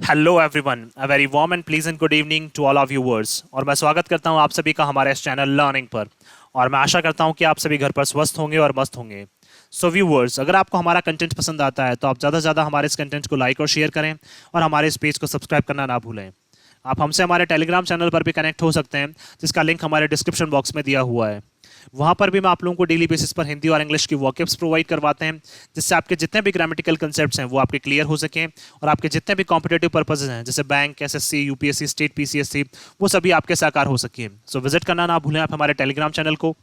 Hello everyone, a very warm and pleasant good evening to all of viewers. और मैं स्वागत करता हूं आप सभी का हमारे इस चैनल लर्निंग पर। और मैं आशा करता हूं कि आप सभी घर पर स्वस्थ होंगे और मस्त होंगे। सो व्यूअर्स, अगर आपको हमारा कंटेंट पसंद आता है तो आप ज़्यादा से ज़्यादा हमारे इस कंटेंट को लाइक और शेयर करें और हमारे इस पेज को सब्सक्राइब करना ना भूलें। आप हमसे हमारे टेलीग्राम चैनल पर भी कनेक्ट हो सकते हैं, जिसका लिंक हमारे डिस्क्रिप्शन बॉक्स में दिया हुआ है। वहाँ पर भी मैं आप लोगों को डेली बेसिस पर हिंदी और इंग्लिश की वॉकअप्स प्रोवाइड करवाते हैं, जिससे आपके जितने भी ग्रामेटिकल कंसेप्ट्स हैं वो आपके क्लियर हो सकें और आपके जितने भी कॉम्पिटेटिव पर्पसेज हैं जैसे bank, SSC, UPSC, state PCSC, वो सभी आपके साकार हो सके। सो विजिट करना ना भूलें आप हमारे टेलीग्राम चैनल को।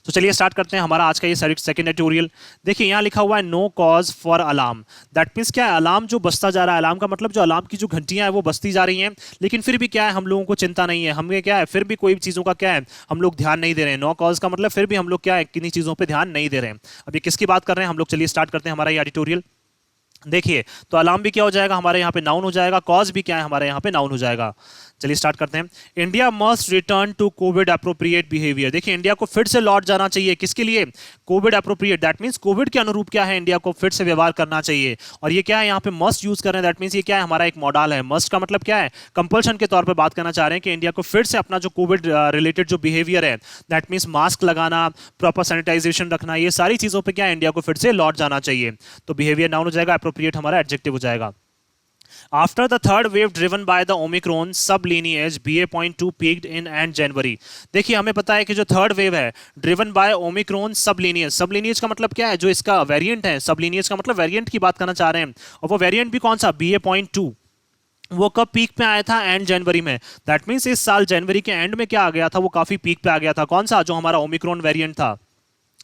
तो चलिए स्टार्ट करते हैं हमारा आज का ये सेकंड ट्यूटोरियल। देखिए यहाँ लिखा हुआ है no cause for alarm. That means क्या है, अलार्म जो बजता जा रहा है, अलार्म का मतलब जो अलार्म की जो घंटियां हैं वो बजती जा रही हैं, लेकिन फिर भी क्या है, हम लोगों को चिंता नहीं है। हमें क्या है, फिर भी कोई चीज़ों का क्या है, हम लोग ध्यान नहीं दे रहे हैं। नो कॉज का मतलब फिर भी हम लोग क्या है, किन्हीं चीज़ों पर ध्यान नहीं दे रहे हैं। अभी किसकी बात कर रहे हैं हम लोग, चलिए स्टार्ट करते हैं हमारा ये एडिटोरियल। देखिए, तो अलार्म भी क्या हो जाएगा हमारे यहाँ पे, नाउन हो जाएगा। कॉज भी क्या है हमारे यहाँ पे, नाउन हो जाएगा। चलिए स्टार्ट करते हैं। India must return to covid appropriate behaviour. देखिए, इंडिया को फिर से लौट जाना चाहिए, किसके लिए, covid appropriate. That means covid के अनुरूप क्या है, इंडिया को फिर से व्यवहार करना चाहिए। और ये क्या है, यहाँ पे मस्ट यूज कर रहे हैं। दैट मींस ये क्या है, हमारा एक मॉडल है। मस्ट का मतलब क्या है, कंपल्शन के तौर पर बात करना चाह रहे हैं कि इंडिया को फिर से अपना जो कोविड रिलेटेड जो बिहेवियर है, दैट मींस मास्क लगाना, प्रॉपर सैनिटाइजेशन रखना, ये सारी चीजों पर क्या है, इंडिया को फिर से लौट जाना चाहिए। तो बिहेवियर नाउन हो जाएगा, अप्रोप्रिएट हमारा एडजेक्टिव हो जाएगा। After the third wave driven by the Omicron sublineage BA.2 peaked in and January। देखिए, हमें पता है कि जो थर्ड वेव है ड्रिवन बाय ओमिक्रॉन सबलिनियज। सबलिनियज का मतलब क्या है, जो इसका वेरिएंट है। सबलिनियज का मतलब वेरिएंट की बात करना चाह रहे हैं। और वो वेरिएंट भी कौन सा, BA.2। वो कब पीक पे आया था, एंड जनवरी में। दैट मीन्स इस साल जनवरी के एंड में क्या आ गया था, वो काफी पीक पे आ गया था। कौन सा, जो हमारा ओमिक्रॉन वेरिएंट था।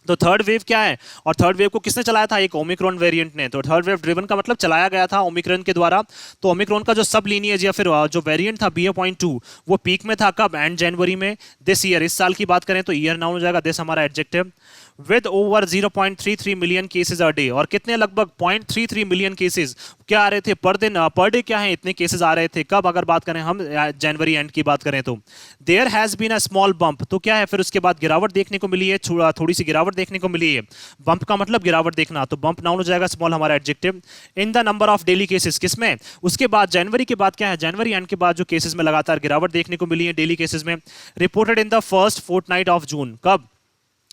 तो थर्ड वेव क्या है, और थर्ड वेव को किसने चलाया था, एक ओमिक्रॉन वेरिएंट ने। तो थर्ड वेव ड्रिवन का मतलब चलाया गया था ओमिक्रॉन के द्वारा। तो ओमिक्रॉन का जो सब लीनियज या फिर जो वेरिएंट था BA.2, वो पीक में था कब, एंड जनवरी में, दिस ईयर। इस साल की बात करें तो ईयर नाउन हो जाएगा, दिस हमारा adjective. With over 0.33 million cases a day. और कितने, लगभग 0.33 मिलियन केसेज क्या आ रहे थे पर दिन, पर डे क्या है, इतने केसेस आ रहे थे। कब, अगर बात करें हम जनवरी एंड की बात करें तो। There has been a small bump. तो क्या है, फिर उसके बाद गिरावट देखने को मिली है, थोड़ी सी गिरावट देखने को मिली है। बंप का मतलब गिरावट देखना, तो बंप नाउन हो जाएगा, स्मॉल हमारा adjective. In the number of daily cases, किसमें, उसके बाद जनवरी के बाद क्या है, जनवरी एंड के बाद जो केसेस में लगातार गिरावट देखने को मिली है डेली केसेस में। Reported in the first fortnight of June. कब,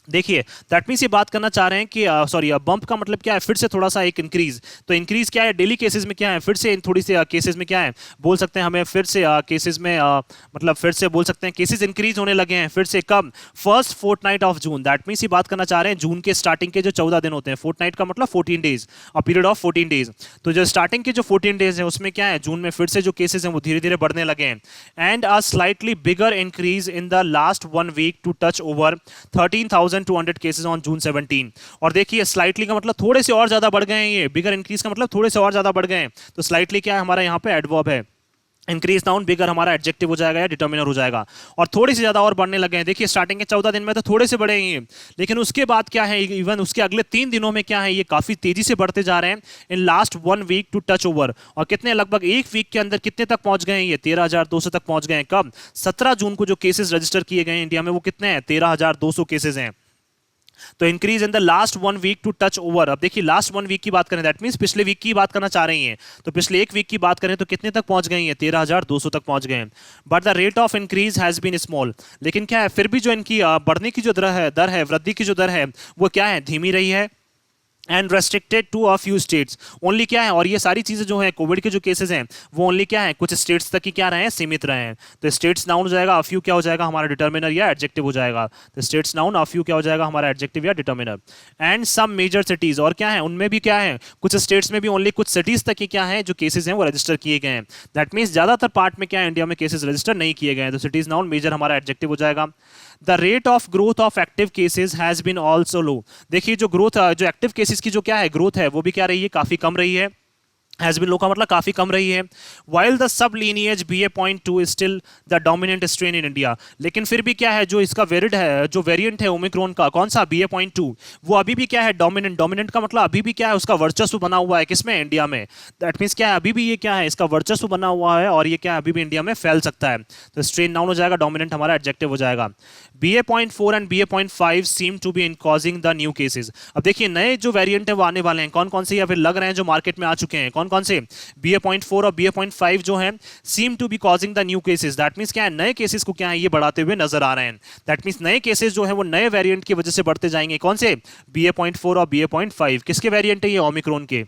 देखिए, दैट मीन्स ये बात करना चाह रहे हैं कि सॉरी, बंप का मतलब क्या है, फिर से थोड़ा सा एक इंक्रीज। तो इंक्रीज क्या है, डेली केसेस में क्या है, फिर से थोड़ी सी केसेस में क्या है, बोल सकते हैं हमें फिर से केसेस में मतलब फिर से बोल सकते हैं केसेस इंक्रीज होने लगे हैं फिर से। कब, first fortnight of June. That means ये बात करना चाह रहे हैं जून के स्टार्टिंग के जो 14 दिन होते हैं। फोर्टनाइट का मतलब 14 days, a period of 14 days. तो जो स्टार्टिंग के जो 14 डेज है उसमें क्या है, जून में फिर से जो केसेस हैं वो धीरे धीरे बढ़ने लगे हैं। And a slightly bigger increase in the last 1 week to touch over 13,200 cases on June 17। और देखिए, स्लाइटली का मतलब थोड़े से और ज्यादा बढ़ गए हैं, ये बिगर इंक्रीज का मतलब थोड़े से और ज्यादा बढ़ गए हैं। तो स्लाइटली क्या है हमारा यहाँ पे, एडवर्ब है। इंक्रीज नाउन, बिगर हमारा एडजेक्टिव हो जाएगा या डिटर्मिनर हो जाएगा। और थोड़ी सी ज्यादा और बढ़ने लगे हैं। देखिए, स्टार्टिंग के 14 दिन में तो थोड़े से बढ़े हैं ये, लेकिन उसके बाद क्या है, इवन उसके अगले 3 दिनों में क्या है, ये काफी तेजी से बढ़ते जा रहे हैं। In last 1 week to touch over. और कितने, लगभग एक वीक के अंदर कितने तक पहुंच गए हैं ये, 13,200 तक पहुंच गए हैं। कब, 17 जून को जो केसेस रजिस्टर किए गए हैं इंडिया में, वो कितने हैं, 13,200 केसेस हैं। तो increase in the last 1 week to touch over. अब देखिए, लास्ट 1 वीक की बात करें, दैट मींस पिछले वीक की बात करना चाह रही हैं। तो पिछले एक वीक की बात करें तो कितने तक पहुंच गए हैं, 13,200 तक पहुंच गए हैं। But the rate of increase has been small. लेकिन क्या है, फिर भी जो इनकी बढ़ने की जो दर है, वृद्धि की जो दर है, वो क्या है, धीमी रही है। And restricted to a few states only. क्या है, और ये सारी चीजें जो है कोविड के जो केसेस हैं वो ओनली क्या है, कुछ स्टेट्स तक ही क्या रहे हैं, सीमित रहे हैं। तो स्टेट्स नाउन हो जाएगा, अ फ्यू क्या हो जाएगा हमारा, डिटर्मिनर या एडजेक्टिव हो जाएगा। तो स्टेट्स नाउन, अ फ्यू क्या हो जाएगा हमारा, एडजेक्टिव या determiner. And some major cities, और क्या है, उनमें भी क्या है, कुछ स्टेट्स में भी ओनली कुछ सिटीज तक ही क्या है, जो केसेस हैं वो रजिस्टर किए गए हैं। दैट मीन्स ज्यादातर पार्ट में क्या है, इंडिया में केसेस रजिस्टर नहीं किए गए हैं। तो सिटीज नाउन, मेजर हमारा एडजेक्टिव हो जाएगा। The rate of growth of active cases has been also low. देखिए, जो ग्रोथ, जो एक्टिव केसेस की जो क्या है ग्रोथ है, वो भी क्या रही है, काफी कम रही है। हैज बीन लो का मतलब काफी कम रही है। While the sub lineage BA.2 is still the dominant strain in India. लेकिन फिर भी क्या है, जो इसका वेरिएंट है, जो वेरिएंट है ओमिक्रॉन का, कौन सा, BA.2, वो अभी भी क्या है, डोमिनेंट। डोमिनेंट का मतलब अभी भी क्या है, उसका वर्चस्व बना हुआ है किसमें, इंडिया में। दैट मीन्स क्या है, अभी भी ये क्या है, इसका वर्चस्व बना हुआ है, और ये क्या है, अभी भी इंडिया में फैल सकता है। तो स्ट्रेन नाउन हो जाएगा, डोमिनेंट हमारा एडजेक्टिव हो जाएगा। BA.4 and BA.5 seem to be in causing the new cases. अब देखिए, नए जो वेरिएंट है वो आने वाले हैं, कौन कौन से, या फिर लग रहे हैं जो मार्केट में आ चुके हैं, कौन कौन से, BA.4 और BA.5 जो है seem to be causing the new cases, that means क्या है, नए केसेस को क्या है ये बढ़ाते हुए नजर आ रहे हैं। दैट मींस नए केसेस जो है वो नए वेरिएंट की वजह से बढ़ते जाएंगे। कौन से, BA.4 और BA.5, किसके वेरिएंट है ये, ओमिक्रॉन के।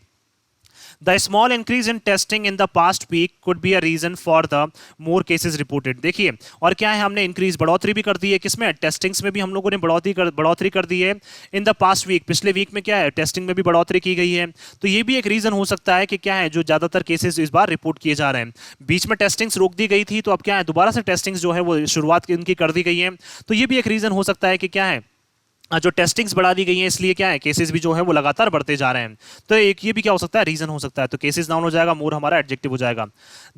The small increase in testing in the past week could be a reason for the more cases reported। देखिए और क्या है, हमने इंक्रीज बढ़ोतरी भी कर दी है किसमें, टेस्टिंग्स में भी हम लोगों ने बढ़ोतरी कर दी है। इन द पास्ट वीक, पिछले वीक में क्या है, टेस्टिंग में भी बढ़ोतरी की गई है। तो ये भी एक रीजन हो सकता है कि क्या है, जो ज्यादातर केसेस इस बार रिपोर्ट किए जा रहे हैं। बीच में टेस्टिंग्स रोक दी गई थी, तो अब क्या है, दोबारा से टेस्टिंग्स जो है वो शुरुआत इनकी कर दी गई है। तो ये भी एक रीजन हो सकता है कि क्या है, जो टेस्टिंग्स बढ़ा दी गई हैं, इसलिए क्या है, केसेस भी जो है वो लगातार बढ़ते जा रहे हैं। तो एक ये भी क्या हो सकता है, रीजन हो सकता है। तो केसेस नाउन हो जाएगा, मोर हमारा एडजेक्टिव हो जाएगा।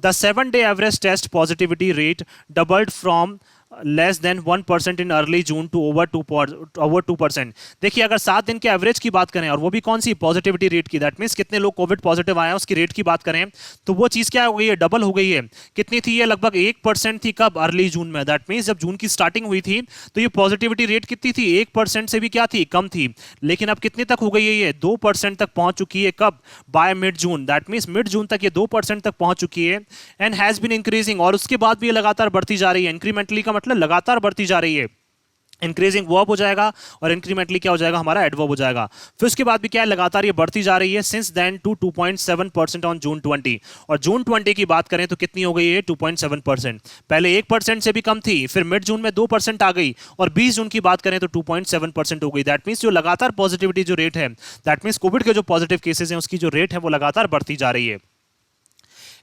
The 7-day average test positivity rate doubled from less than 1% in early June to over 2%। देखिए अगर 7 दिन के एवरेज की बात करें, और वो भी कौन सी, पॉजिटिविटी रेट की, दैट मींस कितने लोग कोविड पॉजिटिव आए हैं उसकी रेट की बात करें, तो वो चीज क्या हो गई है, डबल हो गई है। कितनी थी ये, लगभग 1% थी, कब, अर्ली जून में। दैट मींस जब जून की स्टार्टिंग हुई थी तो ये पॉजिटिविटी रेट कितनी थी, 1% से भी क्या थी, कम थी। लेकिन अब कितने तक हो गई है ये, 2% तक पहुंच चुकी है, कब, by mid June. That means mid June तक ये 2% तक पहुंच चुकी है। एंड हैज बीन इंक्रीजिंग, और उसके बाद भी ये लगातार बढ़ती जा रही है। इंक्रीमेंटली का मतलब लगातार बढ़ती जा रही है। इंक्रीजिंग वर्ब हो जाएगा और इंक्रीमेंटली क्या हो जाएगा, हमारा एडवर्ब हो जाएगा। फिर उसके बाद भी क्या है, लगातार ये बढ़ती जा रही है। Since then to 2.7% on June 20, और जून 20 की बात करें तो कितनी हो गई है, 2.7%। पहले 1% से भी कम थी, फिर मिड जून में 2% आ गई, और 20 जून की बात करें तो 2.7% हो गई। दैट मींस जो लगातार पॉजिटिविटी जो रेट है, दैट मींस कोविड के जो पॉजिटिव केसेस हैं उसकी जो रेट है वो लगातार बढ़ती जा रही है।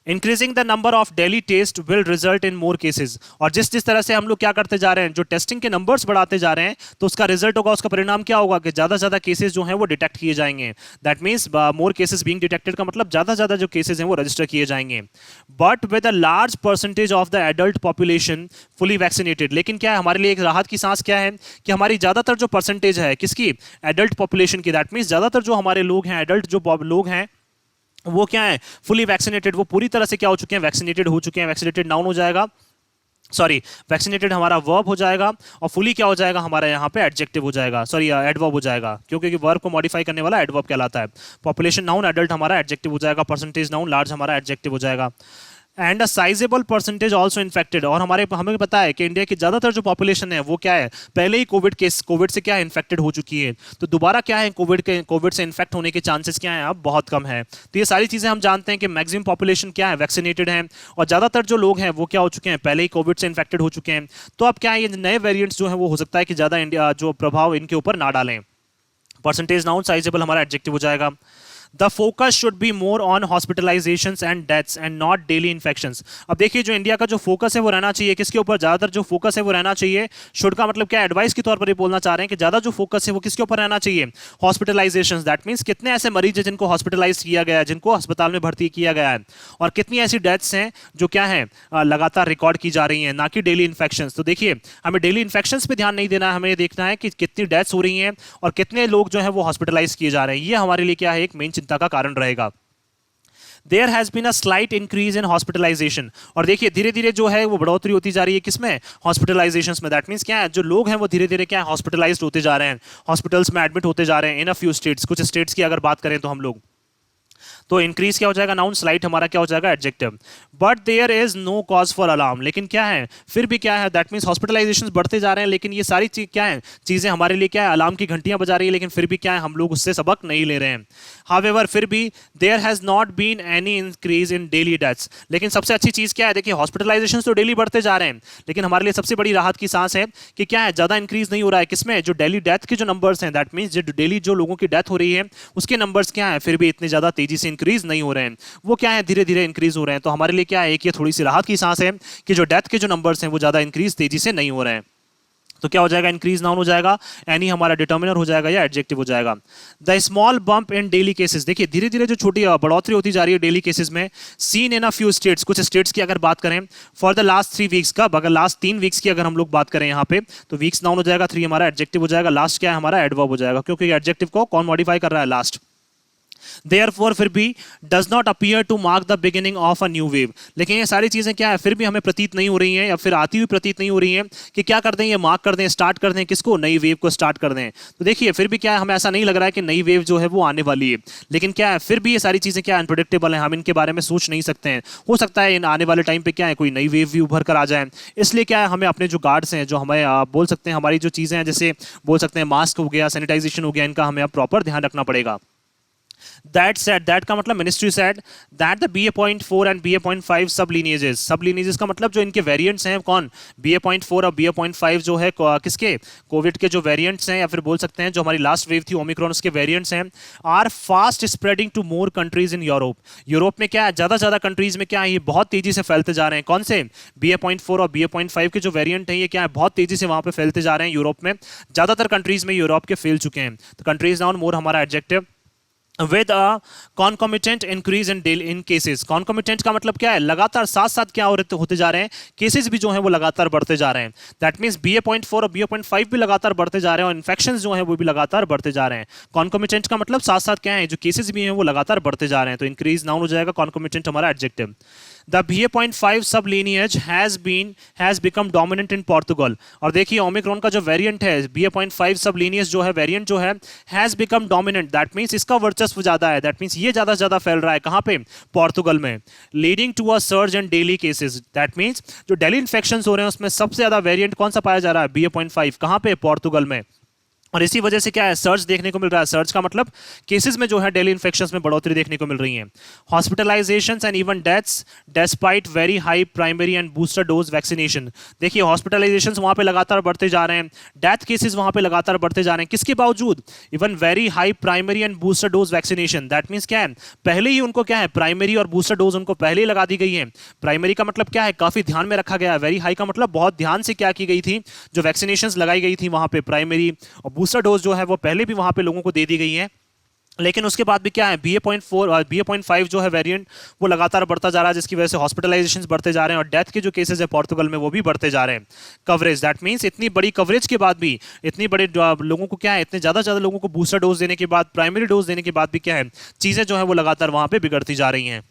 Increasing the number of daily test will result in more cases, और जिस जिस तरह से हम लोग क्या करते जा रहे हैं, जो टेस्टिंग के नंबर्स बढ़ाते जा रहे हैं, तो उसका रिजल्ट होगा, उसका परिणाम क्या होगा कि ज्यादा ज्यादा केसेस जो हैं वो डिटेक्ट किए जाएंगे। That means more cases being detected का मतलब ज्यादा ज्यादा जो केसेस हैं वो रजिस्टर किए जाएंगे। But with a large percentage of the adult population fully vaccinated, लेकिन क्या है, हमारे लिए एक राहत की सांस क्या है कि हमारी ज्यादातर जो परसेंटेज है किसकी, एडल्ट पॉपुलेशन की, दैट मींस ज्यादातर जो हमारे लोग हैं, एडल्ट जो लोग हैं वो क्या है, फुली वैक्सीनेटेड, वो पूरी तरह से क्या हो चुके हैं, वैक्सीनेटेड हो चुके हैं। वैक्सीनेटेड नाउन हो जाएगा, सॉरी वैक्सीनेटेड हमारा वर्ब हो जाएगा, और फुली क्या हो जाएगा, हमारा यहाँ पे एडजेक्टिव हो जाएगा, सॉरी एडवर्ब हो जाएगा, क्योंकि वर्ब को मॉडिफाई करने वाला एडवर्ब कहलाता है। पॉपुलेशन नाउन, एडल्ट हमारा एडजेक्टिव हो जाएगा, परसेंटेज नाउन, लार्ज हमारा एडजेक्टिव हो जाएगा। And a sizeable percentage also infected, और हमें पता है कि इंडिया की ज्यादातर जो पॉपुलेशन है वो क्या है, पहले ही कोविड से क्या है, इन्फेक्टेड हो चुकी है। तो दोबारा क्या है, कोविड से इन्फेक्ट होने के चांसेस क्या है, अब बहुत कम है। तो ये सारी चीजें हम जानते हैं कि मैक्सिमम पॉपुलेशन क्या है, वैक्सीनेटेड है, और ज्यादातर जो लोग हैं वो क्या हो चुके हैं, पहले ही कोविड से इन्फेक्टेड हो चुके हैं। तो अब क्या है, ये नए वेरिएंट्स जो है वो हो सकता है कि ज्यादा इंडिया जो प्रभाव इनके ऊपर ना डालें। परसेंटेज नाउन, साइजेबल हमारा एडजेक्टिव हो जाएगा। The focus should be more on hospitalizations and deaths and not daily infections। अब देखिए जो इंडिया का जो फोकस है वो रहना चाहिए किसके ऊपर, ज्यादातर जो फोकस है वो रहना चाहिए, शुड का मतलब क्या, एडवाइस के तौर पर ये बोलना चाह रहे हैं कि ज्यादा जो फोकस है वो किसके ऊपर रहना चाहिए, हॉस्पिटलाइजेशंस। दैट मींस कितने ऐसे मरीज हैं जिनको हॉस्पिटलाइज किया गया है, जिनको अस्पताल में भर्ती किया गया है, और कितनी ऐसी डेथ्स हैं जो क्या है, लगातार रिकॉर्ड की जा रही हैं, ना कि डेली इन्फेक्शंस। तो देखिए हमें डेली इन्फेक्शंस पे ध्यान नहीं देना है, हमें ये देखना है कि कितनी डेथ्स हो रही हैं और कितने लोग जो है वो हॉस्पिटलाइज किए जा रहे हैं। ये हमारे लिए क्या है, एक मेन चिंता का कारण रहेगा। There has been a slight increase in hospitalization, और देखिए धीरे धीरे जो है वो बढ़ोतरी होती जा रही है किसमें, हॉस्पिटलाइजेशंस में। दैट मींस क्या है, जो लोग हैं वो धीरे धीरे क्या है, हॉस्पिटलाइज्ड होते जा रहे हैं, हॉस्पिटल्स में एडमिट होते जा रहे हैं। इन अ फ्यू स्टेट्स, कुछ स्टेट्स की अगर बात करें तो हम लोग, तो इंक्रीज क्या हो जाएगा, नाउन, स्लाइट हमारा क्या हो जाएगा, adjective. But there is no cause for alarm, लेकिन क्या है, फिर भी क्या है, दैट मींस हॉस्पिटलाइजेशन बढ़ते जा रहे हैं, लेकिन ये सारी चीज क्या है, चीजें हमारे लिए क्या है, अलार्म की घंटियां बजा रही है, लेकिन फिर भी क्या है, हम लोग उससे सबक नहीं ले रहे हैं। हाउएवर, फिर भी there has not been any increase in daily deaths, लेकिन सबसे अच्छी चीज क्या है, देखिए हॉस्पिटलाइजेशन तो डेली बढ़ते जा रहे हैं, लेकिन हमारे लिए सबसे बड़ी राहत की सांस है कि क्या है, ज्यादा इंक्रीज नहीं हो रहा है किसमें, जो डेली डेथ के जो नंबर्स हैं, दैट मींस जो डेली जो लोगों की डेथ हो रही है उसके नंबर्स क्या है, फिर भी इतने ज्यादा तेजी से इंक्रीज नहीं हो रहे हैं, वो क्या है, धीरे धीरे इंक्रीज हो रहे हैं। तो हमारे लिए क्या है, एक ये थोड़ी सी राहत की सांस है कि जो डेथ के जो नंबर्स हैं वो ज्यादा इंक्रीज तेजी से नहीं हो रहे हैं। तो क्या हो जाएगा, इंक्रीज नाउन हो जाएगा, एनी हमारा डिटर्मिनर हो जाएगा या एडजेक्टिव हो जाएगा। The small bump in daily cases, देखिए धीरे धीरे जो छोटी बढ़ोतरी होती जा रही है डेली केसेस में, seen in a few states, कुछ स्टेट्स की अगर बात करें, फॉर द लास्ट 3 वीक्स का, अगर लास्ट 3 वीक्स की अगर हम लोग बात करें यहाँ पे, तो वीक्स नाउन हो जाएगा, 3 हमारा एडजेक्टिव हो जाएगा, लास्ट क्या है हमारा एडवर्ब हो जाएगा, क्योंकि एडजेक्टिव को कौन मॉडिफाई कर रहा है, लास्ट। Therefore फिर भी does not appear to mark the beginning of a new wave। लेकिन ये सारी चीजें क्या है, फिर भी हमें प्रतीत नहीं हो रही हैं या फिर आती हुई प्रतीत नहीं हो रही हैं कि क्या कर दें, ये मार्क कर दें, स्टार्ट कर दें किसको, नई वेव को स्टार्ट कर दें। तो देखिए फिर भी क्या है, हमें ऐसा नहीं लग रहा है कि नई वेव जो है वो आने वाली है। लेकिन क्या है, फिर भी ये सारी चीजें क्या अनप्रेडिक्टेबल है, हम इनके बारे में सोच नहीं सकते हैं। हो सकता है इन आने वाले टाइम पे क्या है कोई नई वेव भी उभर कर आ जाए। इसलिए क्या है, हमें अपने जो गार्ड्स हैं, जो हमें बोल सकते हैं हमारी जो चीजें हैं, जैसे बोल सकते हैं मास्क हो गया, सैनिटाइजेशन हो गया, इनका हमें अब प्रॉपर ध्यान रखना पड़ेगा। That said, that का मतलब ministry said that the BA.4 and BA.5 सब lineages का मतलब जो इनके वेरिएंट्स हैं, कौन, BA.4 और BA.5 जो है किसके, कोविड के जो वेरिएंट्स हैं, या फिर बोल सकते हैं जो हमारी लास्ट वेव थी ओमिक्रॉन उसके वेरिएंट्स हैं, are fast spreading to more countries in Europe. Europe में क्या है, ज्यादा कंट्रीज में क्या है, ये बहुत तेजी से फैलते जा रहे हैं। कौन से, BA.4 और BA.5 के जो वेरिएंट हैं, ये क्या है, बहुत तेजी से वहां पे फैलते जा रहे हैं यूरोप में। ज्यादातर कंट्रीज में यूरोप के फैल चुके हैं। तो कंट्रीज नाउन मोर हमारा adjective with a concomitant increase in cases। concomitant का मतलब क्या है, लगातार साथ साथ क्या होते जा रहे हैं, केसेस भी जो हैं वो लगातार बढ़ते जा रहे हैं। दैट मींस BA.4 और BA.5 भी लगातार बढ़ते जा रहे हैं और इन्फेक्शंस जो हैं वो भी लगातार बढ़ते जा रहे हैं। concomitant का मतलब साथ साथ क्या है, जो केसेस भी हैं वो लगातार बढ़ते जा रहे हैं। तो इंक्रीज नाउन हो जाएगा, concomitant हमारा एडजेक्टिव। The BA.5 सब lineage has become dominant in Portugal। और देखिए ओमिक्रॉन का जो वेरिएंट है BA.5 सब lineage जो है, वेरिएंट जो है, has become dominant। That means इसका वर्चस्व ज्यादा है। दैट मींस ये ज्यादा फैल रहा है कहां पे, पोर्तुगल में। Leading to a surge in daily cases. That means जो डेली इन्फेक्शंस हो रहे हैं उसमें सबसे ज्यादा वेरिएंट कौन सा पाया जा रहा है, BA.5। कहां पे, पोर्तुगल में। और इसी वजह से क्या है, सर्च देखने को मिल रहा है। सर्च का मतलब केसेस में जो है डेली इन्फेक्शंस में बढ़ोतरी देखने को मिल रही है। Hospitalisations and even deaths despite very high primary and booster dose vaccination. देखिए हॉस्पिटलाइजेशंस वहां पे लगातार बढ़ते जा रहे हैं, डेथ केसेस वहां पे लगातार बढ़ते जा रहे हैं, किसके बावजूद, even very high primary and booster dose vaccination. That means क्या है, पहले ही उनको क्या है, प्राइमरी और बूस्टर डोज उनको पहले ही लगा दी गई है। प्राइमरी का मतलब क्या है, काफी ध्यान में रखा गया है। वेरी हाई का मतलब बहुत ध्यान से क्या की गई थी, जो वैक्सीनेशन लगाई गई थी वहां पे, प्राइमरी और बूस्टर डोज जो है वो पहले भी वहां पे लोगों को दे दी गई है। लेकिन उसके बाद भी क्या है, BA.4 और BA.5 जो है वेरिएंट वो लगातार बढ़ता जा रहा है, जिसकी वजह से हॉस्पिटलाइजेशंस बढ़ते जा रहे हैं और डेथ के जो केसेस है पोर्तुगल में वो भी बढ़ते जा रहे हैं। कवरेज, दैट मींस इतनी बड़ी कवरेज के बाद भी, इतनी बड़े लोगों को क्या है, इतने ज्यादा लोगों को बूस्टर डोज देने के बाद, प्राइमरी डोज देने के बाद भी क्या है, चीजें जो है वो लगातार वहां पे बिगड़ती जा रही हैं।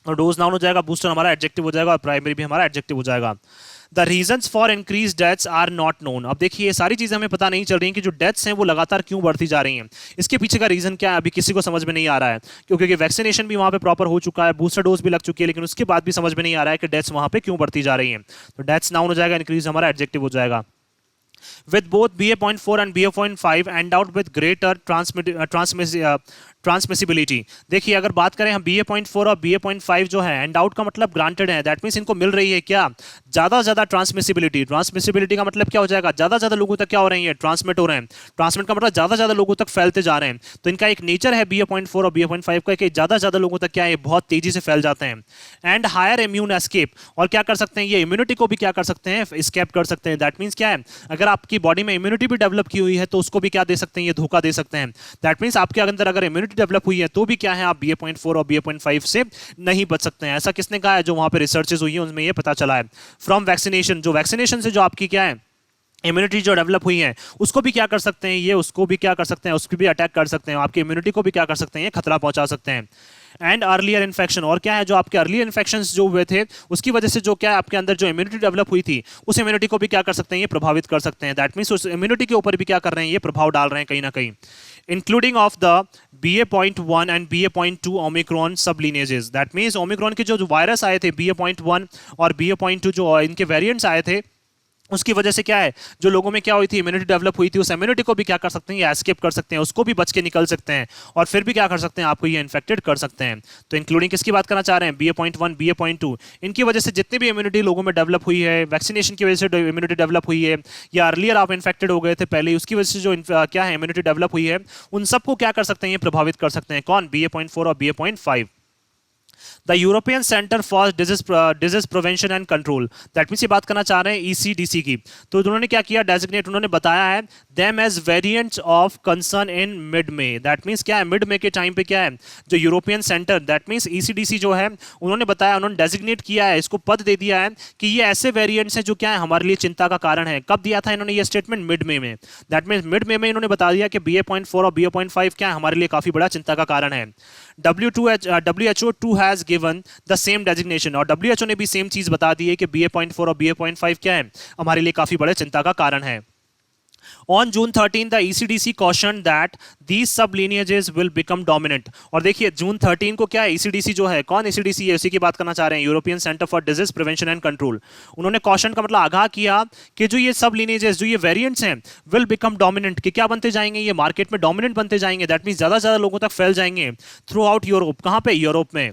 और डोज नाउन हो जाएगा, बूस्टर हमारा एडजेक्टिव हो जाएगा और प्राइमरी भी हमारा एडजेक्टिव हो जाएगा। The reasons for increase deaths are not known. अब देखिए ये सारी चीजें हमें पता नहीं चल रही हैं कि जो डेथ्स हैं वो लगातार क्यों बढ़ती जा रही हैं। इसके पीछे का रीजन क्या है अभी किसी को समझ में नहीं आ रहा है, क्योंकि वैक्सीनेशन भी वहां पे प्रॉपर हो चुका है, बूस्टर डोज भी लग चुकी है, लेकिन उसके बाद भी समझ में नहीं आ रहा है कि डेथ्स वहां पे क्यों बढ़ती जा रही हैं। तो डेथ्स नाउन हो जाएगा, इंक्रीज हमारा एडजेक्टिव हो जाएगा। With both BA.4 and BA.5 endowed with greater transmissibility. देखिए अगर बात करें हम BA.4 और BA.5 जो है, एंडाउट का मतलब ग्रांटेड है। दैट मींस इनको मिल रही है क्या, ज्यादा ट्रांसमिसिबिलिटी। ट्रांसमिसिबिलिटी का मतलब क्या हो जाएगा, ज्यादा लोगों तक क्या हो रही है, ट्रांसमिट हो रहे हैं। ट्रांसमिट का मतलब ज्यादा लोगों तक फैलते जा रहे हैं। तो इनका एक नेचर है BA.4 और BA.5 का कि ज्यादा लोगों तक क्या है, बहुत तेजी से फैल जाते हैं। एंड हायर इम्यून एस्केप, और क्या कर सकते हैं, ये इम्यूनिटी को भी क्या कर सकते हैं, एस्केप कर सकते हैं। दैट मींस क्या है, अगर आपकी बॉडी में इम्यूनिटी भी डेवलप की हुई है तो उसको भी क्या दे सकते हैं, ये धोखा दे सकते हैं। दैट मींस आपके अंदर अगर इम्यूनिटी डेवलप हुई है तो भी क्या है, आप BA.4 और BA.5 से नहीं बच सकते हैं। ऐसा किसने कहा है, जो वहां पे रिसर्चेस हुई है उनमें ये पता चला है। फ्रॉम वैक्सीनेशन, जो वैक्सीनेशन से जो आपकी क्या है इम्यूनिटी जो डेवलप हुई है उसको भी क्या कर सकते हैं, ये उसको भी क्या कर सकते हैं, उसको भी अटैक कर सकते हैं, आपकी इम्यूनिटी को भी क्या कर सकते हैं, ये खतरा पहुंचा सकते हैं। एंड अर्लियर इन्फेक्शन, और क्या है, जो आपके अर्लियर इन्फेक्शंस जो हुए थे उसकी वजह से जो क्या है आपके अंदर जो इम्यूनिटी डेवलप हुई थी उस इम्यूनिटी को भी क्या कर सकते हैं, ये प्रभावित कर सकते हैं। दैट मींस उस इम्यूनिटी के ऊपर भी क्या कर रहे हैं, ये प्रभाव डाल रहे हैं कहीं ना कहीं। Including of the BA.1 and BA.2 Omicron सब lineages। दैट मींस ओमिक्रॉन के जो वायरस आए थे BA.1 और BA.2 जो इनके वेरिएंट्स आए थे उसकी वजह से क्या है, जो लोगों में क्या हुई थी, इम्यूनिटी डेवलप हुई थी, उस इम्यूनिटी को भी क्या कर सकते हैं, ये एस्केप कर सकते हैं, उसको भी बच के निकल सकते हैं और फिर भी क्या कर सकते हैं, आपको ये इन्फेक्टेड कर सकते हैं। तो इंक्लूडिंग किसकी बात करना चाह रहे हैं, BA.1 BA.2, इनकी वजह से जितनी भी इम्यूनिटी लोगों में डेवलप हुई है, वैक्सीनेशन की वजह से इम्यूनिटी डेवलप हुई है, या अर्लियर आप इन्फेक्टेड हो गए थे पहले, उसकी वजह से जो क्या है इम्यूनिटी डेवलप हुई है, उन सबको क्या कर सकते हैं, ये प्रभावित कर सकते हैं। कौन, BA.4 और BA.5। The European centre for disease prevention and control, that means ये बात करना चाह रहे हैं ईसीडीसी की। तो उन्होंने क्या किया, डेजिग्नेट उन्होंने बताया है them as variants of concern in mid में। दैट मीन्स क्या है, मिड में के टाइम पे क्या है, जो यूरोपियन सेंटर दैट मीन्स ईसीडीसी जो है उन्होंने बताया, उन्होंने डेजिग्नेट किया है, इसको पद दे दिया है कि ये ऐसे वेरिएंट्स हैं जो क्या है हमारे लिए चिंता का कारण है। कब दिया था इन्होंने ये स्टेटमेंट, मिड में। दैट मीन्स मिड में इन्होंने बता दिया कि BA.4 और BA.5 क्या है हमारे लिए काफी बड़ा चिंता का कारण है। WHO too has given the same designation, और WHO ने भी सेम चीज बता दी है कि BA.4 और BA.5 क्या है हमारे लिए काफी बड़े चिंता का कारण है। On June 13, the ECDC cautioned that these sublineages will become dominant। और देखिए जून 13 को क्या है, ECDC जो है, कौन ECDC है, उसी की बात करना चाह रहे हैं, European centre for disease prevention and control. उन्होंने कॉशन का मतलब आगाह किया कि जो ये सब lineages, जो ये वेरिएंट्स हैं, विल बिकम डोमिनेंट, कि क्या बनते जाएंगे, ये मार्केट में डोमिनेंट बनते जाएंगे। दैट मीन ज्यादा से ज्यादा लोगों तक फैल जाएंगे थ्रू आउट यूरोप। कहां पे, यूरोप में।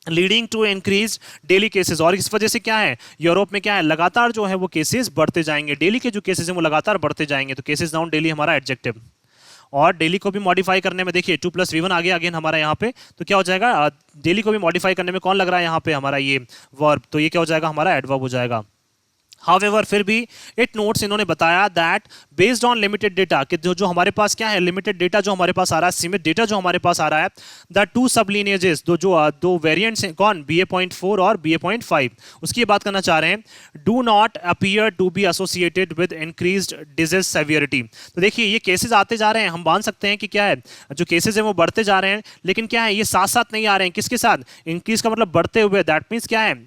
Leading to increase daily cases, और इस वजह से क्या है, यूरोप में क्या है, लगातार जो है वो केसेस बढ़ते जाएंगे, डेली के जो केसेस हैं वो लगातार बढ़ते जाएंगे। तो केसेस डाउन डेली हमारा एडजेक्टिव, और डेली को भी मॉडिफाई करने में देखिए 2+V1 आ गया अगेन हमारा यहाँ पे, तो क्या हो जाएगा, डेली को भी मॉडिफाई करने में कौन लग रहा है यहाँ पे, हमारा ये वर्ब, तो ये क्या हो जाएगा, हमारा एडवर्ब हो जाएगा। हाउएवर फिर भी इट नोट्स, इन्होंने बताया that based on limited data, कि जो हमारे पास क्या है, लिमिटेड डेटा जो हमारे पास आ रहा है, सीमित डेटा जो हमारे पास आ रहा है, द टू सब लीनिएजेस, दो वेरिएंट्स हैं, कौन, BA.4 और BA.5, उसकी बात करना चाह रहे हैं, do not appear to be associated with increased disease severity. तो देखिए ये केसेस आते जा रहे हैं, हम मान सकते हैं कि क्या है, जो केसेस हैं वो बढ़ते जा रहे हैं, लेकिन क्या है, ये साथ साथ नहीं आ रहे हैं, किसके साथ, इंक्रीज का मतलब बढ़ते हुए। दैट मीन्स क्या है,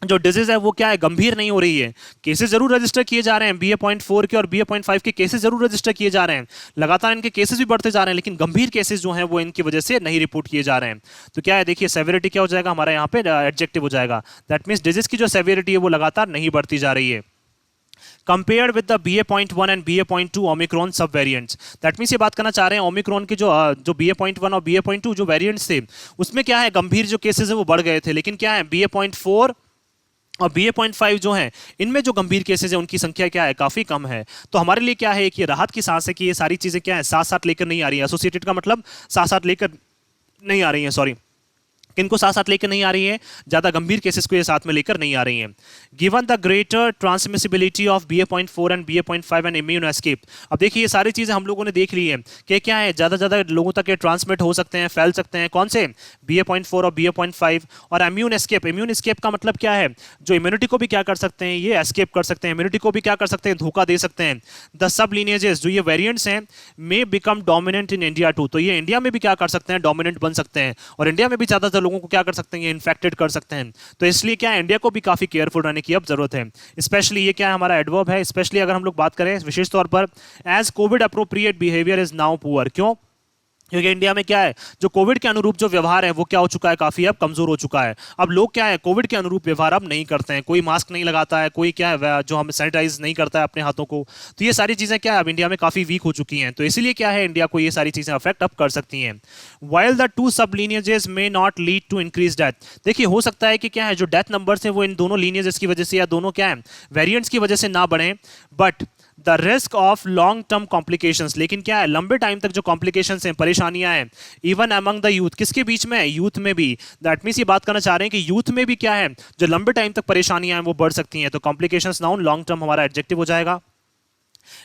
जो डिजीज है वो क्या है, गंभीर नहीं हो रही है। केसेस जरूर रजिस्टर किए जा रहे हैं, BA.4 के और BA.5 के केसेस जरूर रजिस्टर किए जा रहे हैं, लगातार इनके केसेस भी बढ़ते जा रहे हैं, लेकिन गंभीर केसेस जो हैं वो इनकी वजह से नहीं रिपोर्ट किए जा रहे हैं। तो क्या है, देखिए सेवेरिटी क्या हो जाएगा हमारा यहाँ पे, एडजेक्टिव हो जाएगा। दैट मीन्स डिजीज की जो सेवेरिटी है वो लगातार नहीं बढ़ती जा रही है। Compared with the BA.1 and BA.2 Omicron सब वेरिएंट्स, दैट मीन्स ये बात करना चाह रहे हैं ओमिक्रॉन के जो BA.1 और BA.2 जो वेरिएंट्स थे, उसमें क्या है, गंभीर जो केसेस है वो बढ़ गए थे, लेकिन क्या है, BA.4 और BA.5 जो हैं, इनमें जो गंभीर केसेस है उनकी संख्या क्या है, काफी कम है। तो हमारे लिए क्या है कि राहत की सांस है कि ये सारी चीजें क्या है, साथ साथ लेकर नहीं आ रही है। एसोसिएटेड का मतलब साथ साथ लेकर नहीं आ रही है, सॉरी, किनको साथ साथ लेकर नहीं आ रही है, ज्यादा गंभीर केसेस को ये साथ में लेकर नहीं आ रही हैं। Given the greater transmissibility of BA.4 and BA.5 and immune escape, अब देखिए ये सारी चीजें हम लोगों ने देख ली है कि क्या है, ज्यादा ज्यादा लोगों तक ये ट्रांसमिट हो सकते हैं, फैल सकते हैं, कौन से, BA.4 और BA.5। और इम्यून एस्केप का मतलब क्या है, जो इम्यूनिटी को भी क्या कर सकते हैं, ये एस्केप कर सकते हैं, इम्यूनिटी को भी क्या कर सकते हैं, धोखा दे सकते हैं। द सब लीनिएजेस, जो ये वेरिएंट्स हैं, may become dominant in India too, तो ये इंडिया में भी क्या कर सकते हैं, डोमिनेंट बन सकते हैं, और इंडिया में भी ज्यादातर लोगों को क्या कर सकते हैं, इन्फेक्टेड कर सकते हैं। तो इसलिए क्या है, इंडिया को भी काफी केयरफुल रहने की अब जरूरत है। स्पेशली ये क्या है, हमारा एडवर्ब है, स्पेशली अगर हम लोग बात करें विशेष तौर पर, as covid appropriate behaviour is now poor, क्यों, क्योंकि इंडिया में क्या है, जो कोविड के अनुरूप जो व्यवहार है वो क्या हो चुका है, काफी अब कमजोर हो चुका है। अब लोग क्या है, कोविड के अनुरूप व्यवहार अब नहीं करते हैं, कोई मास्क नहीं लगाता है, कोई क्या है जो हम सैनिटाइज नहीं करता है अपने हाथों को। तो ये सारी चीजें क्या है, अब इंडिया में काफी वीक हो चुकी हैं, तो इसीलिए क्या है, इंडिया को ये सारी चीजें अफेक्ट अब कर सकती हैं। While the two sub lineages may not lead to increase death, देखिए हो सकता है कि क्या है, जो डेथ नंबर्स हैं वो इन दोनों लीनिएजेस की वजह से या दोनों क्या है वेरिएंट्स की वजह से ना बढ़े, but the risk of long term complications, लेकिन क्या है, लंबे टाइम तक जो कॉम्प्लिकेशंस हैं, परेशानियां हैं, इवन अमंग द यूथ, किसके बीच में, यूथ में भी। दैट मीन्स ये बात करना चाह रहे हैं कि यूथ में भी क्या है, जो लंबे टाइम तक परेशानियां हैं वो बढ़ सकती हैं। तो कॉम्प्लिकेशंस नाउन, लॉन्ग टर्म हमारा एडजेक्टिव हो जाएगा।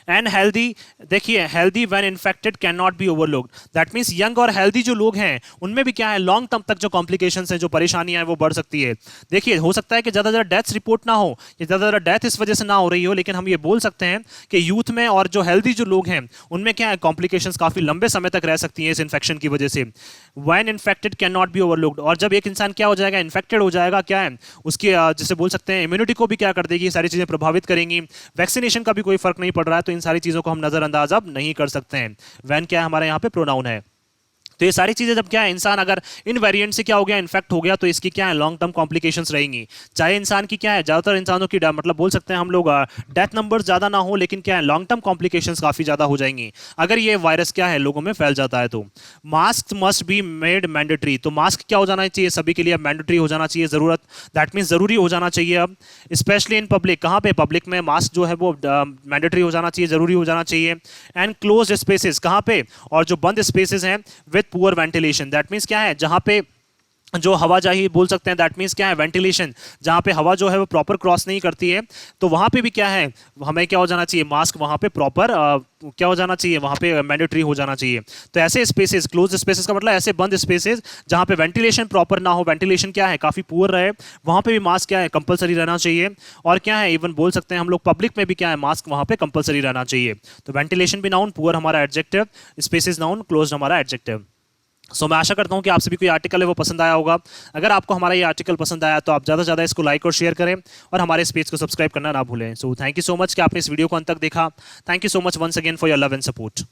एंड हेल्दी, देखिए healthy when infected can not be overlooked, that means young और हेल्दी जो लोग हैं उनमें भी क्या है, लॉन्ग टर्म तक जो कॉम्प्लिकेशंस हैं, जो परेशानियां हैं वो बढ़ सकती है। देखिए हो सकता है कि ज्यादा ज्यादा डेथ्स रिपोर्ट ना हो, या ज्यादा ज्यादा डेथ इस वजह से ना हो रही हो, लेकिन हम ये बोल सकते हैं कि यूथ में और जो हेल्दी जो लोग हैं उनमें क्या है, कॉम्प्लिकेशंस काफी लंबे समय तक रह सकती है इस इन्फेक्शन की वजह से। When infected can not be overlooked, और जब एक इंसान क्या हो जाएगा, इन्फेक्टेड हो जाएगा, क्या है उसके जैसे बोल सकते हैं इम्यूनिटी को भी क्या कर देगी, सारी चीजें प्रभावित करेंगी। वैक्सीनेशन का भी कोई फर्क नहीं पड़ रहा है, तो इन सारी चीजों को हम नजरअंदाज अब नहीं कर सकते हैं। वैन क्या है, हमारे यहाँ पे प्रोनाउन है। तो ये सारी चीजें जब क्या है, इंसान अगर इन वेरिएंट से क्या हो गया, इन्फेक्ट हो गया, तो इसकी क्या है, लॉन्ग टर्म कॉम्प्लिकेशंस रहेंगी। चाहे इंसान की क्या है, ज्यादातर इंसानों की मतलब बोल सकते हैं हम लोग डेथ नंबर ज्यादा ना हो, लेकिन क्या है, लॉन्ग टर्म कॉम्प्लिकेशंस काफी ज्यादा हो जाएंगी अगर ये वायरस क्या है लोगों में फैल जाता है। तो mask must be made mandatory, तो मास्क क्या हो जाना चाहिए, सभी के लिए अब मैंडेटरी हो जाना चाहिए, जरूरत, दैट मीन जरूरी हो जाना चाहिए अब। स्पेशली इन पब्लिक, कहाँ पे, पब्लिक में मास्क जो है वो मैंडेटरी हो जाना चाहिए, जरूरी हो जाना चाहिए। एंड क्लोज स्पेसेस, कहाँ पे, और जो बंद स्पेसेस हैं with poor ventilation, that means क्या है, जहां पे जो हवाजाही बोल सकते हैं, दैट मीन्स क्या है, वेंटिलेशन, जहाँ पे हवा जो है वो प्रॉपर क्रॉस नहीं करती है, तो वहाँ पे भी क्या है, हमें क्या हो जाना चाहिए, मास्क वहाँ पे प्रॉपर क्या हो जाना चाहिए, वहाँ पे मैंडेटरी हो जाना चाहिए। तो ऐसे स्पेसेस, क्लोज स्पेसेस का मतलब ऐसे बंद स्पेसेस जहाँ पे वेंटिलेशन प्रॉपर ना हो, वेंटिलेशन क्या है काफ़ी पुअर रहे, वहाँ पे भी मास्क क्या है कंपलसरी रहना चाहिए। और क्या है, इवन बोल सकते हैं हम लोग पब्लिक में भी क्या है, मास्क वहाँ पे कंपलसरी रहना चाहिए। तो वेंटिलेशन भी नाउन, पुअर हमारा एडजेक्टिव, स्पेसेस नाउन, क्लोज हमारा एडजेक्टिव। मैं आशा करता हूं कि आप सभी को ये आर्टिकल है वो पसंद आया होगा। अगर आपको हमारा ये आर्टिकल पसंद आया तो आप ज़्यादा से ज़्यादा इसको लाइक और शेयर करें और हमारे इस पेज को सब्सक्राइब करना ना भूलें। थैंक यू सो मच कि आपने इस वीडियो को अंत तक देखा। Thank you so much once again for your love and support.